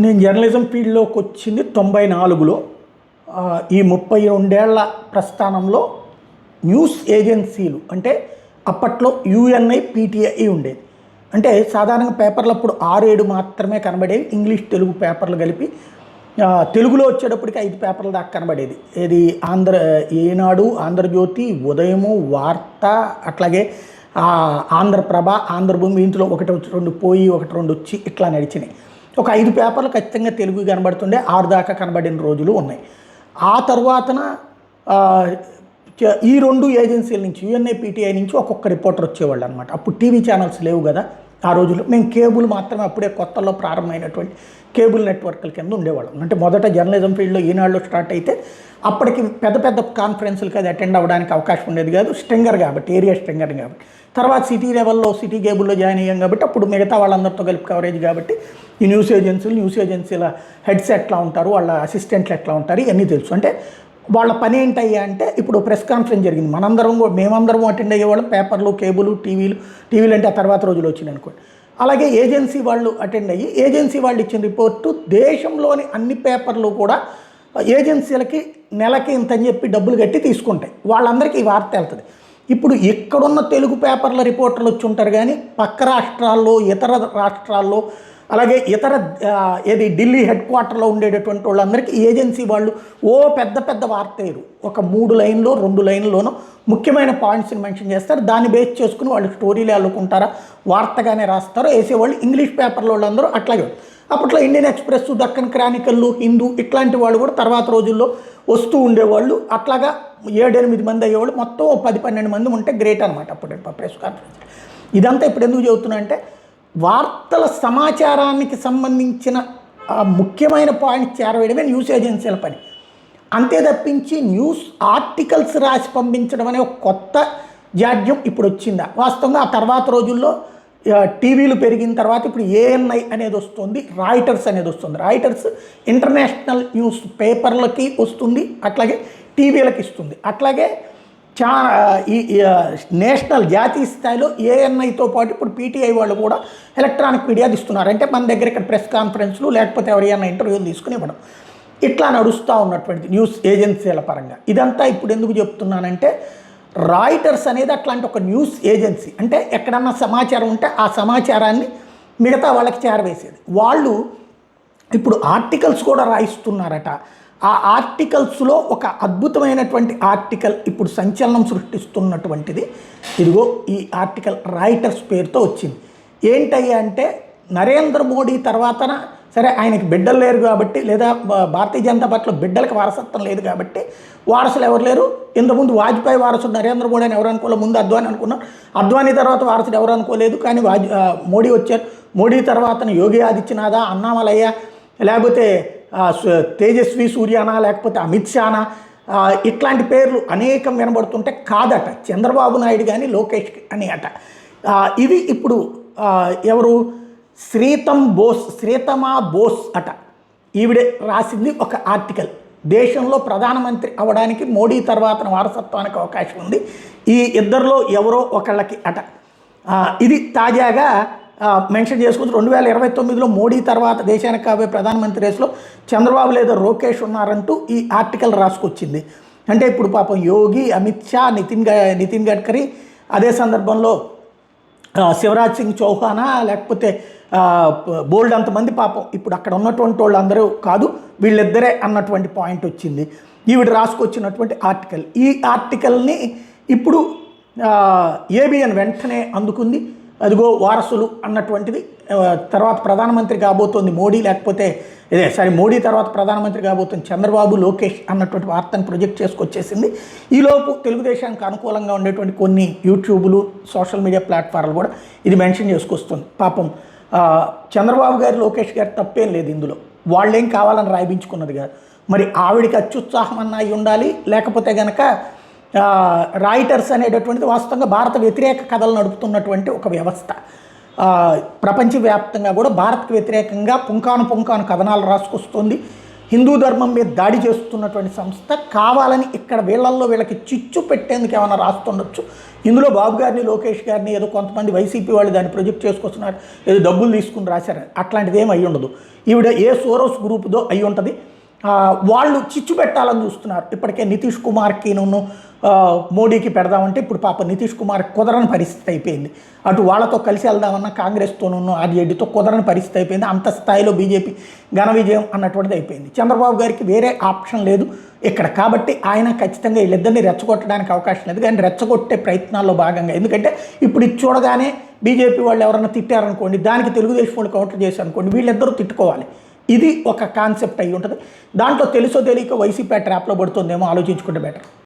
నేను జర్నలిజం ఫీల్డ్లోకి వచ్చింది 94లో. ఈ 32 ఏళ్ల ప్రస్థానంలో న్యూస్ ఏజెన్సీలు అంటే అప్పట్లో యుఎన్ఐ, పిటిఐ ఉండేది. అంటే సాధారణంగా పేపర్లు అప్పుడు 6-7 మాత్రమే కనబడేవి. ఇంగ్లీష్ తెలుగు పేపర్లు కలిపి తెలుగులో వచ్చేటప్పటికి 5 పేపర్ల దాకా కనబడేది. ఏది ఈనాడు, ఆంధ్రజ్యోతి, ఉదయము, వార్త, అట్లాగే ఆంధ్రప్రభ, ఆంధ్రభూమి. ఇంట్లో 1-2 పోయి 1-2 వచ్చి ఇట్లా నడిచినాయి. ఒక 5 పేపర్లు ఖచ్చితంగా తెలుగు కనబడుతుండే, 6 దాకా కనబడిన రోజులు ఉన్నాయి. ఆ తర్వాతన ఈ 2 ఏజెన్సీల నుంచి యుఎన్ఐ, పిటిఐ నుంచి ఒక్కొక్క రిపోర్టర్ వచ్చేవాళ్ళు అనమాట. అప్పుడు టీవీ ఛానల్స్ లేవు కదా ఆ రోజుల్లో. మేము కేబుల్ మాత్రమే, అప్పుడే కొత్తలో ప్రారంభమైనటువంటి కేబుల్ నెట్వర్క్ల కింద ఉండేవాళ్ళం. అంటే మొదట జర్నలిజం ఫీల్డ్లో ఈనాడులో స్టార్ట్ అయితే అప్పటికి పెద్ద పెద్ద కాన్ఫరెన్స్లకి అది అటెండ్ అవ్వడానికి అవకాశం ఉండేది కాదు. స్ట్రింగర్ కాబట్టి, ఏరియా స్ట్రింగర్ కాబట్టి. తర్వాత సిటీ లెవెల్లో సిటీ కేబుల్లో జాయిన్ అయ్యాం కాబట్టి అప్పుడు మిగతా వాళ్ళందరితో కలిపి కవరేజ్ కాబట్టి ఈ న్యూస్ ఏజెన్సీల హెడ్స్ ఎట్లా ఉంటారు, వాళ్ళ అసిస్టెంట్లు ఎట్లా ఉంటారు, ఇవన్నీ తెలుసు. అంటే వాళ్ళ పని ఏంటయ్యా అంటే, ఇప్పుడు ప్రెస్ కాన్ఫరెన్స్ జరిగింది, మేమందరం అటెండ్ అయ్యేవాళ్ళం. పేపర్లు, కేబుల్, టీవీలు అంటే ఆ తర్వాత రోజులు వచ్చింది అనుకోండి. అలాగే ఏజెన్సీ వాళ్ళు అటెండ్ అయ్యి ఏజెన్సీ వాళ్ళు ఇచ్చిన రిపోర్టు దేశంలోని అన్ని పేపర్లు కూడా ఏజెన్సీలకి నెలకి ఇంతని చెప్పి డబ్బులు కట్టి తీసుకుంటాయి. వాళ్ళందరికీ ఈ వార్త వెళ్తుంది. ఇప్పుడు ఇక్కడున్న తెలుగు పేపర్ల రిపోర్టర్లు వచ్చి ఉంటారు, కానీ పక్క రాష్ట్రాల్లో, ఇతర రాష్ట్రాల్లో, అలాగే ఇతర ఢిల్లీ హెడ్ క్వార్టర్లో ఉండేటటువంటి వాళ్ళందరికీ ఏజెన్సీ వాళ్ళు పెద్ద పెద్ద వార్త వేయరు. ఒక 3 లైన్లో 2 లైన్లోనో ముఖ్యమైన పాయింట్స్ని మెన్షన్ చేస్తారు. దాన్ని బేస్ చేసుకుని వాళ్ళు స్టోరీలు అల్లుకుంటారా, వార్తగానే రాస్తారో వేసేవాళ్ళు. ఇంగ్లీష్ పేపర్లో వాళ్ళందరూ అట్లాగే. అప్పట్లో Indian express, Deccan Chronicle, Hindu ఇట్లాంటి వాళ్ళు కూడా తర్వాత రోజుల్లో వస్తూ ఉండేవాళ్ళు. అట్లాగా 7-8 మంది అయ్యేవాళ్ళు. మొత్తం 10-12 మంది ఉంటే గ్రేట్ అనమాట అప్పుడు ప్రెస్ కాన్ఫరెన్స్. ఇదంతా ఇప్పుడు ఎందుకు చెబుతున్నా అంటే, వార్తల సమాచారానికి సంబంధించిన ముఖ్యమైన పాయింట్స్ చేరవేయడమే న్యూస్ ఏజెన్సీల పని. అంతే తప్పించి న్యూస్ ఆర్టికల్స్ రాసి పంపించడం అనే ఒక కొత్త జాడ్యం ఇప్పుడు వచ్చిందా? వాస్తవంగా ఆ తర్వాత రోజుల్లో టీవీలు పెరిగిన తర్వాత ఇప్పుడు ఏఎన్ఐ అనేది వస్తుంది, రాయిటర్స్ అనేది వస్తుంది. రాయిటర్స్ ఇంటర్నేషనల్ న్యూస్ పేపర్లకి వస్తుంది, అట్లాగే టీవీలకి ఇస్తుంది. అట్లాగే ఈ నేషనల్ జాతీయ స్థాయిలో ఏఎన్ఐతో పాటు ఇప్పుడు పీటీఐ వాళ్ళు కూడా ఎలక్ట్రానిక్ మీడియాది ఇస్తున్నారు. అంటే మన దగ్గర ఇక్కడ ప్రెస్ కాన్ఫరెన్స్లు లేకపోతే ఎవరైనా ఇంటర్వ్యూలు తీసుకుని ఇవ్వడం, ఇట్లా నడుస్తూ ఉన్నటువంటి న్యూస్ ఏజెన్సీల పరంగా. ఇదంతా ఇప్పుడు ఎందుకు చెప్తున్నానంటే, రాయిటర్స్ అనేది అట్లాంటి ఒక న్యూస్ ఏజెన్సీ. అంటే ఎక్కడన్నా సమాచారం ఉంటే ఆ సమాచారాన్ని మిగతా వాళ్ళకి చేరవేసేది. వాళ్ళు ఇప్పుడు ఆర్టికల్స్ కూడా రాయిస్తున్నారట. ఆ ఆర్టికల్స్లో ఒక అద్భుతమైనటువంటి ఆర్టికల్ ఇప్పుడు సంచలనం సృష్టిస్తున్నటువంటిది ఇదిగో ఈ ఆర్టికల్ రాయిటర్స్ పేరుతో వచ్చింది. ఏంటయ్యా అంటే, నరేంద్ర మోడీ తర్వాతన సరే ఆయనకి బిడ్డలు లేరు కాబట్టి, లేదా భారతీయ జనతా పార్టీలో బిడ్డలకు వారసత్వం లేదు కాబట్టి వారసులు ఎవరు లేరు. ఇంతకుముందు వాజ్పేయి వారసుడు నరేంద్ర మోడీ అని ఎవరు అనుకోలేదు, ముందు అద్వానీ అనుకున్నాం. అద్వానీ తర్వాత వారసుడు ఎవరు అనుకోలేదు, కానీ మోడీ వచ్చారు. మోడీ తర్వాత యోగి ఆదిత్యనాథ, అన్నామలయ్య, లేకపోతే తేజస్వి సూర్యానా, లేకపోతే అమిత్ షానా, ఇట్లాంటి పేర్లు అనేకం వినబడుతుంటే కాదట. చంద్రబాబు నాయుడు కానీ లోకేష్ అని అట. ఇది ఇప్పుడు ఎవరు, శ్రీతమా బోస్ అట. ఈవిడే రాసింది ఒక ఆర్టికల్. దేశంలో ప్రధానమంత్రి అవ్వడానికి మోడీ తర్వాత వారసత్వానికి అవకాశం ఉంది, ఈ ఇద్దరిలో ఎవరో ఒకళ్ళకి అట. ఇది తాజాగా మెన్షన్ చేసుకోవచ్చు. 2029లో మోడీ తర్వాత దేశానికి కాబోయే ప్రధానమంత్రి రేసులో చంద్రబాబు లేదా లోకేష్ ఉన్నారంటూ ఈ ఆర్టికల్ రాసుకొచ్చింది. అంటే ఇప్పుడు పాపం యోగి, అమిత్ షా, నితిన్ గడ్కరీ, అదే సందర్భంలో శివరాజ్ సింగ్ చౌహానా, లేకపోతే బోల్డ్ అంతమంది పాపం ఇప్పుడు అక్కడ ఉన్నటువంటి వాళ్ళు అందరూ కాదు, వీళ్ళిద్దరే అన్నటువంటి పాయింట్ వచ్చింది. ఈవిడ రాసుకొచ్చినటువంటి ఆర్టికల్. ఈ ఆర్టికల్ని ఇప్పుడు ఏబిఎన్ వెంటనే అందుకుంది. అదిగో వారసులు అన్నటువంటిది. తర్వాత ప్రధానమంత్రి కాబోతోంది మోడీ, లేకపోతే మోడీ తర్వాత ప్రధానమంత్రి కాబోతుంది చంద్రబాబు, లోకేష్ అన్నటువంటి వార్తను ప్రొజెక్ట్ చేసుకొచ్చేసింది. ఈలోపు తెలుగుదేశానికి అనుకూలంగా ఉండేటువంటి కొన్ని యూట్యూబ్లు, సోషల్ మీడియా ప్లాట్ఫామ్లు కూడా ఇది మెన్షన్ చేసుకొస్తుంది. పాపం చంద్రబాబు గారు, లోకేష్ గారు తప్పేం లేదు ఇందులో. వాళ్ళేం కావాలని రాయించుకున్నది కాదు. మరి ఆవిడికి అత్యుత్సాహం అన్న అయి ఉండాలి, లేకపోతే కనుక రాయిటర్స్ అనేటటువంటిది వాస్తవంగా భారత వ్యతిరేక కథలు నడుపుతున్నటువంటి ఒక వ్యవస్థ. ప్రపంచవ్యాప్తంగా కూడా భారత్కు వ్యతిరేకంగా పుంకాను కథనాలు రాసుకొస్తుంది. హిందూ ధర్మం మీద దాడి చేస్తున్నటువంటి సంస్థ కావాలని ఇక్కడ వీళ్ళకి చిచ్చు పెట్టేందుకు ఏమైనా రాస్తుండొచ్చు. ఇందులో బాబు గారిని, లోకేష్ గారిని ఏదో కొంతమంది వైసీపీ వాళ్ళు దాన్ని ప్రొజెక్ట్ చేసుకొస్తున్నారు, ఏదో డబ్బులు తీసుకుని రాశారని. అట్లాంటిది ఏమి అయ్యి ఉండదు. ఈవిడ ఏ సోరోస్ గ్రూప్దో అయి ఉంటుంది. వాళ్ళు చిచ్చు పెట్టాలని చూస్తున్నారు. ఇప్పటికే నితీష్ కుమార్కి మోడీకి పెడదామంటే ఇప్పుడు పాప నితీష్ కుమార్ కుదరని పరిస్థితి అయిపోయింది. అటు వాళ్ళతో కలిసి వెళ్దామన్నా కాంగ్రెస్తోనూ ఆర్జేడీతో కుదరని పరిస్థితి అయిపోయింది. అంత స్థాయిలో బీజేపీ ఘన విజయం అన్నటువంటిది అయిపోయింది. చంద్రబాబు గారికి వేరే ఆప్షన్ లేదు ఇక్కడ. కాబట్టి ఆయన ఖచ్చితంగా వీళ్ళిద్దరిని రెచ్చగొట్టడానికి అవకాశం లేదు. కానీ రెచ్చగొట్టే ప్రయత్నాల్లో భాగంగా, ఎందుకంటే ఇప్పుడు ఇది చూడగానే బీజేపీ వాళ్ళు ఎవరన్నా తిట్టారనుకోండి, దానికి తెలుగుదేశం వాళ్ళు కౌంటర్ చేశారనుకోండి, వీళ్ళిద్దరూ తిట్టుకోవాలి. ఇది ఒక కాన్సెప్ట్ అయి ఉంటుంది. దాంట్లో తెలుసో తెలియక వైసీపీ ట్రాప్లో పడుతుందేమో ఆలోచించుకుంటే బెటర్.